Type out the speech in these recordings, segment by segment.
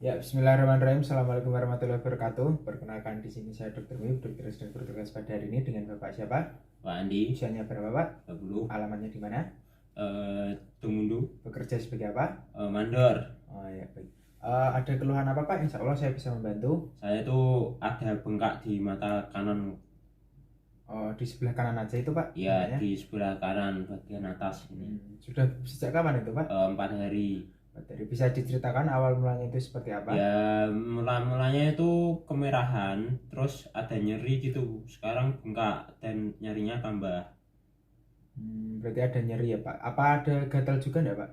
Ya, Bismillahirrahmanirrahim. Assalamualaikum warahmatullahi wabarakatuh. Perkenalkan di sini saya Dr. Mib, dokter sedang bertugas pada hari ini dengan Bapak siapa? Pak Andi. Usianya berapa, Pak? 20. Alamatnya di mana? Tumundu. Bekerja sebagai apa? Mandor. Oh ya, baik. Ada keluhan apa, Pak? Insya Allah saya bisa membantu. Saya tuh ada bengkak di mata kanan. Oh, di sebelah kanan aja itu, Pak? Ya, Bengkaknya? di sebelah kanan bagian atas ini. Sudah sejak kapan itu, Pak? 4 hari. Jadi bisa diceritakan awal mulanya itu seperti apa? Ya, mulanya itu kemerahan, terus ada nyeri gitu. Sekarang bengkak dan nyerinya tambah. Berarti ada nyeri ya, Pak? Apa ada gatal juga enggak, Pak?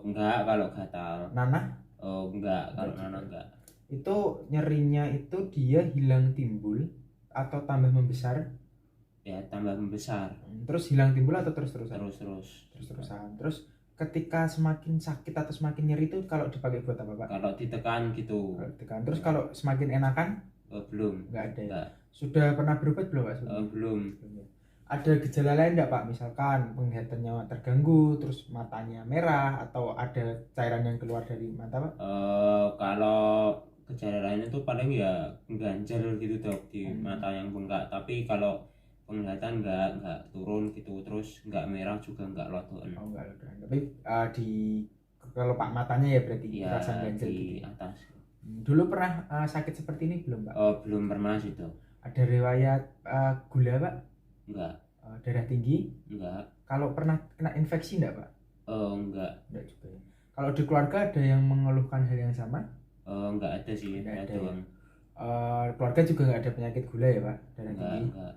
Enggak kalau gatal. Nanah? Enggak kalau nanah enggak. Itu nyerinya itu dia hilang timbul atau tambah membesar? Ya, tambah membesar. Terus hilang timbul atau terus-terusan? Terus-terusan. Terus ketika semakin sakit atau semakin nyeri itu kalau dipakai buat apa, Pak? Kalau ditekan gitu. Kalau ditekan. Terus kalau semakin enakan? Belum. Nggak ada ya? Enggak. Sudah pernah berobat belum, Pak? Belum. Ya. Ada gejala lain enggak, Pak? Misalkan penglihatannya terganggu, terus matanya merah, atau ada cairan yang keluar dari mata, Pak? Kalau gejala lain itu paling ya ganjel gitu dok di mata yang bengkak, tapi kalau penglihatan enggak turun gitu, terus enggak merah juga enggak lodokan. Oh, enggak lodokan. Tapi di kelopak matanya ya berarti ya, terasa ganjel di gitu. atas. Dulu pernah sakit seperti ini belum, Pak? Belum pernah sih dok. Ada riwayat gula, Pak? Enggak. Darah tinggi? Enggak. Kalau pernah kena infeksi enggak, Pak? Enggak. Enggak juga ya. Kalau di keluarga ada yang mengeluhkan hal yang sama? Enggak ada sih. Enggak ada ya. Keluarga juga enggak ada penyakit gula ya, Pak? Darah tinggi? Enggak.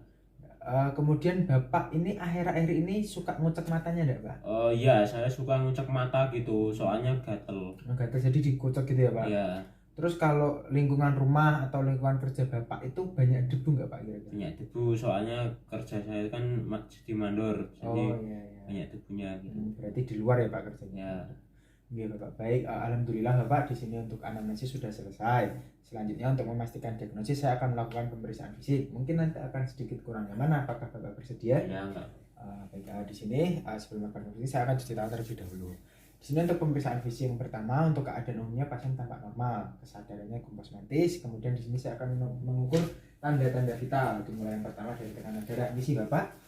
Kemudian Bapak ini akhir-akhir ini suka ngucek matanya enggak, Pak? Iya, saya suka ngucek mata gitu, soalnya gatel. Gatel jadi dikucek gitu ya, Pak? Iya. Terus kalau lingkungan rumah atau lingkungan kerja Bapak itu banyak debu nggak, Pak? Kira-kira? Banyak debu, soalnya kerja saya kan di mandor, jadi iya. banyak debunya gitu. Berarti di luar ya, Pak, kerjanya? Ya. Iya, Bapak. Baik, alhamdulillah Bapak di sini untuk anamnesis sudah selesai. Selanjutnya untuk memastikan diagnosis saya akan melakukan pemeriksaan fisik. Mungkin nanti akan sedikit kurang nyaman. Apakah Bapak bersedia? Ya, enggak. Baik, di sini sebelum melakukan fisik saya akan cuci tangan terlebih dahulu. Di sini untuk pemeriksaan fisik yang pertama, untuk keadaan umumnya pasien tampak normal, kesadarannya kosmetis. Kemudian di sini saya akan mengukur tanda-tanda vital. Dimulai yang pertama dari tekanan darah. Ini sih Bapak.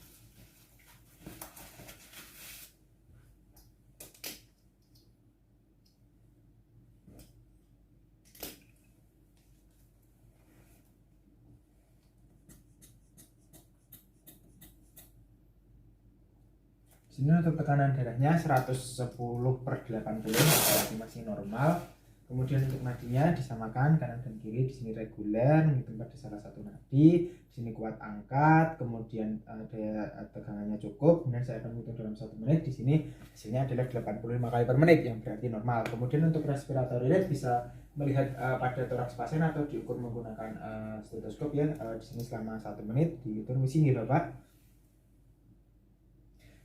Sini untuk tekanan darahnya 110/80, berarti masih normal. Kemudian untuk nadinya disamakan kanan dan kiri, di sini reguler menghitung pada salah satu nadi, di sini kuat angkat, kemudian daya tegangannya cukup. Kemudian saya akan menghitung dalam 1 menit. Di sini hasilnya adalah 85 kali per menit yang berarti normal. Kemudian untuk respiratory rate bisa melihat pada toraks pasien atau diukur menggunakan stetoskop ya. Di sini selama 1 menit dihitung di sini Bapak.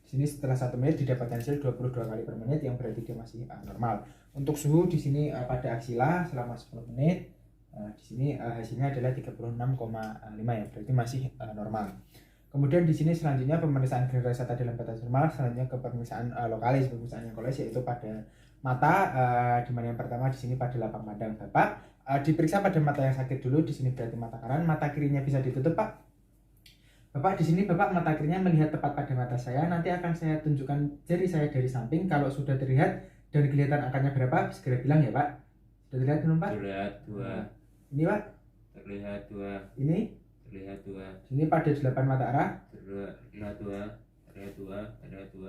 Di sini setelah 1 menit didapatkan hasil 22 kali per menit yang berarti dia masih normal. Untuk suhu di sini pada aksila selama 10 menit di sini hasilnya adalah 36,5 ya, berarti masih normal. Kemudian di sini selanjutnya pemeriksaan generalisata dalam batas normal, selanjutnya ke pemeriksaan lokalis, pemeriksaan yang lokalis yaitu pada mata, di mana yang pertama di sini pada lapang pandang Bapak diperiksa pada mata yang sakit dulu. Di sini berarti mata kanan, mata kirinya bisa ditutup, Pak. Bapak di sini Bapak mata kirinya melihat tepat pada mata saya. Nanti akan saya tunjukkan jari saya dari samping. Kalau sudah terlihat dan kelihatan angkanya berapa, segera bilang ya, Pak. Sudah terlihat belum, Pak? Terlihat 2. Ini, Pak? Terlihat 2. Ini? Terlihat 2. Ini pada 8 mata arah. Terlihat 2. Terlihat 2. Terlihat 2.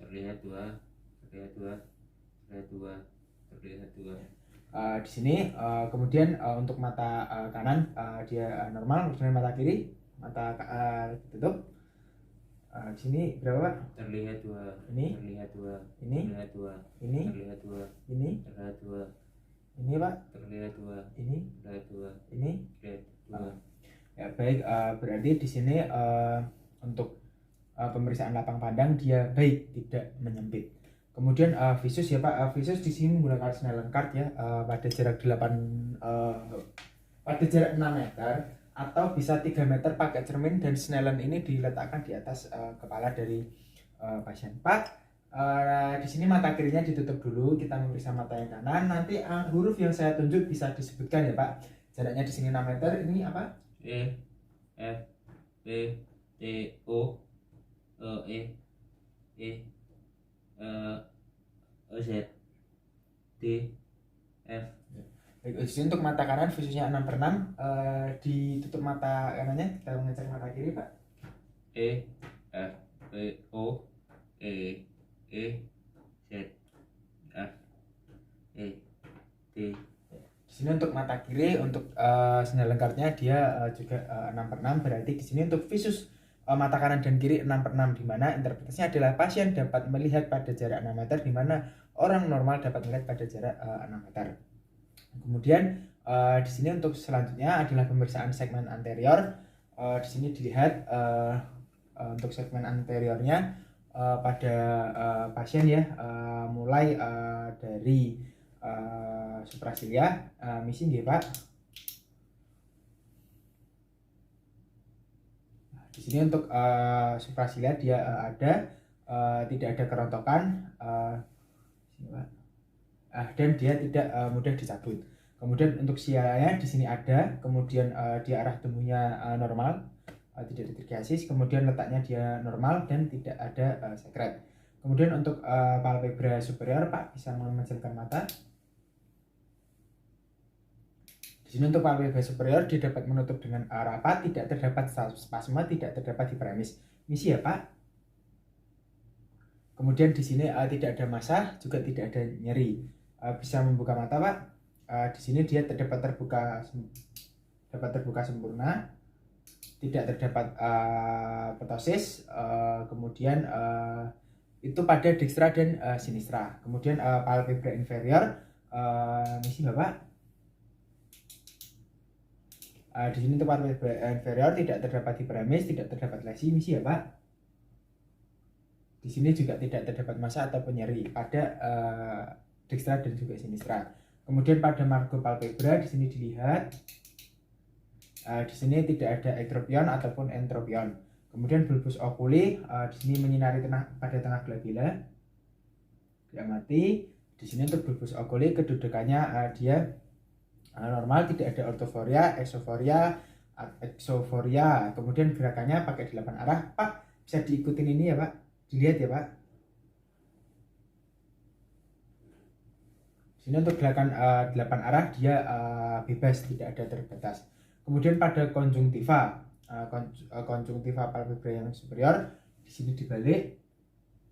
Terlihat 2. Terlihat 2. Terlihat 2. Terlihat 2. Di sini kemudian untuk mata kanan dia normal, kemudian mata kiri mata tutup. Di sini berapa, Pak? Terlihat 2. Ini? Terlihat 2. Ini? Terlihat 2. Ini? Terlihat 2. Ini? Terlihat 2. Ini, Pak? Terlihat 2. Ini? Terlihat 2. Ini? Terlihat 2. Ya, baik, berarti di sini untuk pemeriksaan lapang pandang dia baik, tidak menyempit. Kemudian visus ya, Pak. Visus di sini menggunakan Snellen card ya, pada jarak 6 meter atau bisa 3 meter pakai cermin, dan Snellen ini diletakkan di atas kepala dari pasien. Pak, Di sini mata kirinya ditutup dulu, kita memeriksa mata yang kanan. Nanti huruf yang saya tunjuk bisa disebutkan ya Pak. Jaraknya di sini 6 meter. Ini apa? E, F, P, T, O, E, Z, D, F. Baik, di sini untuk mata kanan visusnya 6/6. Ditutup mata kanannya, kita mengecek mata kiri Pak. E, F, P, O, E, Z, F, E, D. Di sini untuk mata kiri, untuk sinyal lengkapnya dia juga 6/6. Berarti di sini untuk visus mata kanan dan kiri 6/6, di mana interpretasinya adalah pasien dapat melihat pada jarak 6 meter, di mana orang normal dapat melihat pada jarak 6 meter. Kemudian di sini untuk selanjutnya adalah pemeriksaan segmen anterior. Di sini dilihat untuk segmen anteriornya pada pasien ya, mulai dari suprasilia, misi nggih Pak. Di sini untuk suprasilia dia ada tidak ada kerontokan dan dia tidak mudah dicabut. Kemudian untuk sialanya di sini ada, kemudian di arah tumbuhnya normal, tidak detriasis, kemudian letaknya dia normal dan tidak ada sekret. Kemudian untuk palpebra superior Pak bisa memejamkan mata. Di sini untuk palpebra superior dia dapat menutup dengan rapat, tidak terdapat spasme, tidak terdapat hiperemis. Misi ya Pak. Kemudian di sini tidak ada massa, juga tidak ada nyeri. Bisa membuka mata Pak. Di sini dia dapat terbuka sempurna, tidak terdapat ptosis. Kemudian itu pada dextra dan sinistra. Kemudian palpebra inferior, misi Bapak. Di sini untuk palpebra inferior tidak terdapat hiperemis, tidak terdapat lesi, misi ya Pak. Di sini juga tidak terdapat massa ataupun nyeri pada dextra dan juga sinistra. Kemudian pada margo palpebra di sini dilihat di sini tidak ada ektropion ataupun entropion. Kemudian bulbus oculi di sini menyinari pada tengah glabella. Diamati. Di sini untuk bulbus oculi kedudukannya dia normal, tidak ada ortoforia, exoforia. Kemudian gerakannya pakai 8 arah. Pak, bisa diikutin ini ya Pak, dilihat ya Pak. Sini untuk gerakan 8 arah dia bebas, tidak ada terbatas. Kemudian pada konjungtiva, konjungtiva palpebra yang superior di sini dibalik,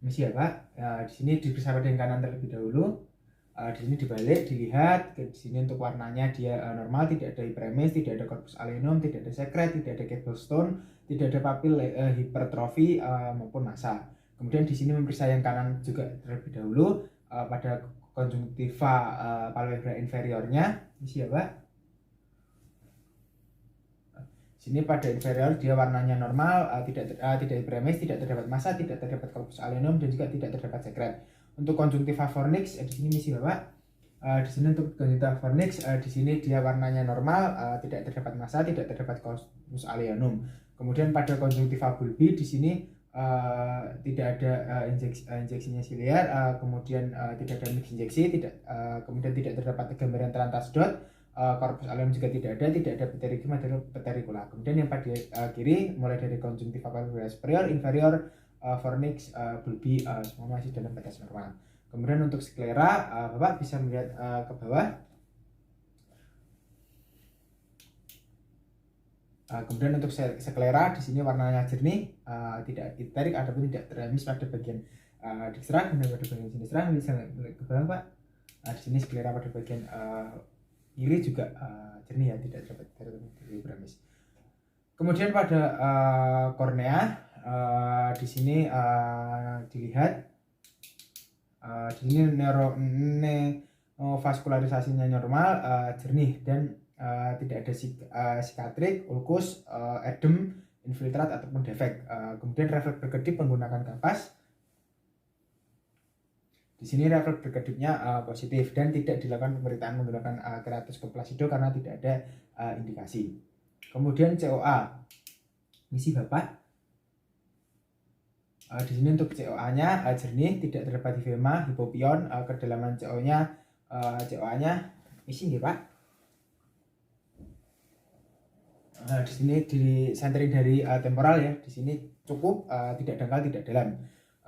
misi ya Pak. Di sini diperiksa pada yang kanan terlebih dahulu. Di sini dibalik, dilihat di sini untuk warnanya dia normal, tidak ada hiperemis, tidak ada corpus alenum, tidak ada sekret, tidak ada cobblestone, tidak ada papil hipertrofi maupun massa. Kemudian di sini memeriksa yang kanan juga terlebih dahulu pada konjungtiva palpebra inferiornya, misi ya Pak. Sini pada inferior dia warnanya normal, tidak hiperemis, tidak terdapat massa, tidak terdapat corpus alenum dan juga tidak terdapat sekret. Untuk konjungtiva fornix di sini misi Bapak. Di sini untuk konjungtiva fornix di sini dia warnanya normal, tidak terdapat massa, tidak terdapat corpus alenum. Kemudian pada konjungtiva bulbi di sini tidak ada injeksinya siliar, kemudian tidak ada mix injeksi, kemudian tidak terdapat gambaran telantas dot, corpus alenum juga tidak ada pterigim atau ptericula. Kemudian yang pada kiri mulai dari konjungtiva palpebra superior, inferior, fornix, bulbi semua masih dalam batas normal. Kemudian untuk sklera Bapak bisa melihat ke bawah. Kemudian untuk sklera di sini warnanya jernih, tidak iterik ataupun tidak teremis pada bagian dextra, kemudian pada bagian sinistra bisa melihat ke bawah Pak. Di sini sklera pada bagian kiri juga jernih ya, tidak terdapat teremis. Kemudian pada kornea di sini dilihat di sini neurovaskularisasinya normal, jernih dan tidak ada sikatrik, ulkus, edem, infiltrat ataupun defek. Kemudian refleks berkedip menggunakan kapas. Di sini refleks berkedipnya positif dan tidak dilakukan pemberitaan menggunakan keratoskop plasido karena tidak ada indikasi. Kemudian COA, misi Bapak. Di sini untuk COA-nya jernih, tidak terdapat hipema, hipopion, kedalaman CO-nya COA-nya isi nggih Pak. Di sini disentering dari temporal ya. Di sini cukup, tidak dangkal, tidak dalam.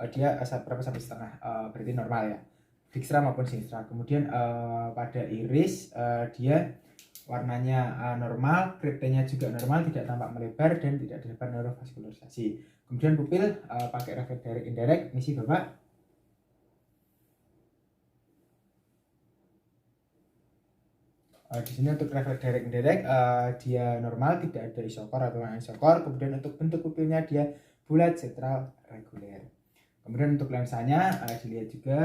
Dia berapa sampai setengah, berarti normal ya. Dijkstra maupun sinistra. Kemudian pada iris dia warnanya normal, kriptenya juga normal, tidak tampak melebar dan tidak terdapat neurovaskularisasi. Kemudian pupil pakai refleks direct indirect, misi Bapak. Di sini untuk refleks direct indirect dia normal, tidak ada isokor atau anisokor. Kemudian untuk bentuk pupilnya dia bulat, sentral, reguler. Kemudian untuk lensanya dilihat juga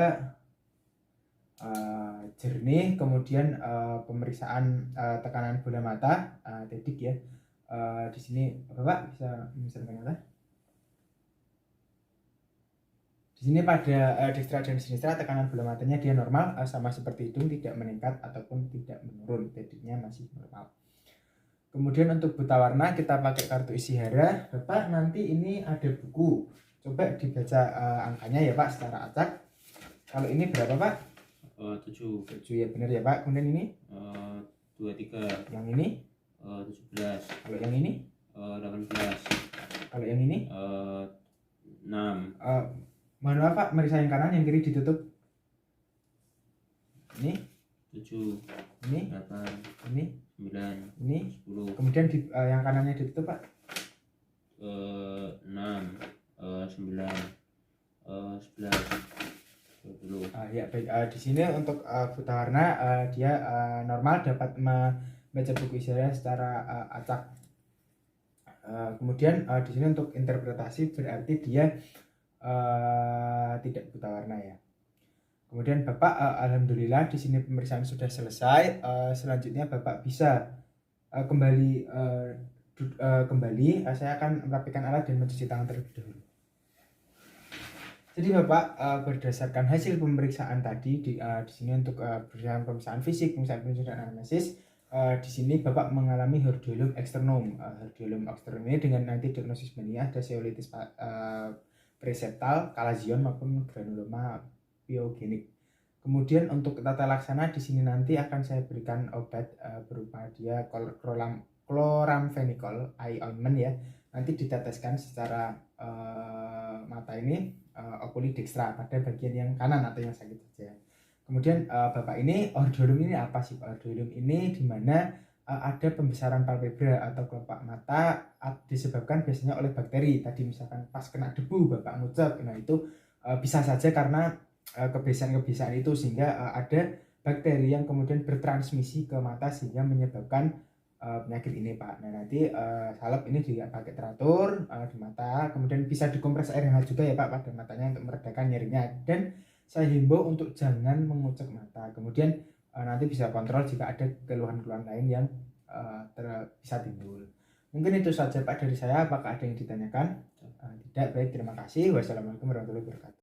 jernih. Kemudian pemeriksaan tekanan bola mata, tedik ya. Di sini Bapak bisa misalkan mata. Di sini pada dijkstra dan sinistra tekanan bola matanya dia normal, sama seperti hidung, tidak meningkat ataupun tidak menurun, tediknya masih normal. Kemudian untuk buta warna kita pakai kartu Ishihara. Bapak nanti ini ada buku, coba dibaca angkanya ya Pak secara acak. Kalau ini berapa Pak? 7 ya benar ya Pak. Kemudian ini 23, yang ini 17, kalau yang ini 18, kalau yang ini 6. Mohon maaf Pak, meriksa yang kanan, yang kiri ditutup. Ini 7, ini 8, ini 9, ini 10, kemudian yang kanannya ditutup Pak. 6, 9, 11, 20. Ya baik, di sini untuk buta warna dia normal, dapat membaca buku Ishihara secara acak. Kemudian di sini untuk interpretasi berarti dia tidak buta warna ya. Kemudian Bapak alhamdulillah di sini pemeriksaan sudah selesai. Selanjutnya Bapak bisa kembali saya akan merapikan alat dan mencuci tangan terlebih dahulu. Jadi Bapak berdasarkan hasil pemeriksaan tadi di sini untuk pemeriksaan fisik, pemeriksaan dan anamnesis, di sini Bapak mengalami hordeolum externum. Hordeolum externum ini dengan nanti diagnosis mania ada zeolitis preseptal, kalazion maupun granuloma pyogenik. Kemudian untuk tata laksana di sini nanti akan saya berikan obat berupa dia chloramphenicol eye ointment ya. Nanti diteteskan secara mata ini oculi dextra pada bagian yang kanan atau yang sakit saja. Kemudian Bapak ini hordeolum ini apa sih? Hordeolum ini di mana ada pembesaran palpebra atau kelopak mata disebabkan biasanya oleh bakteri. Tadi misalkan pas kena debu Bapak ngucek, nah itu bisa saja karena kebiasaan-kebiasaan itu, sehingga ada bakteri yang kemudian bertransmisi ke mata sehingga menyebabkan penyakit ini Pak. Nah nanti salep ini juga pakai teratur di mata, kemudian bisa dikompres air hangat juga ya Pak pada matanya untuk meredakan nyerinya. Dan saya himbau untuk jangan mengucek mata. Kemudian nanti bisa kontrol jika ada keluhan-keluhan lain yang bisa timbul. Mungkin itu saja Pak dari saya. Apakah ada yang ditanyakan? Tidak. Baik, terima kasih. Wassalamualaikum warahmatullahi wabarakatuh.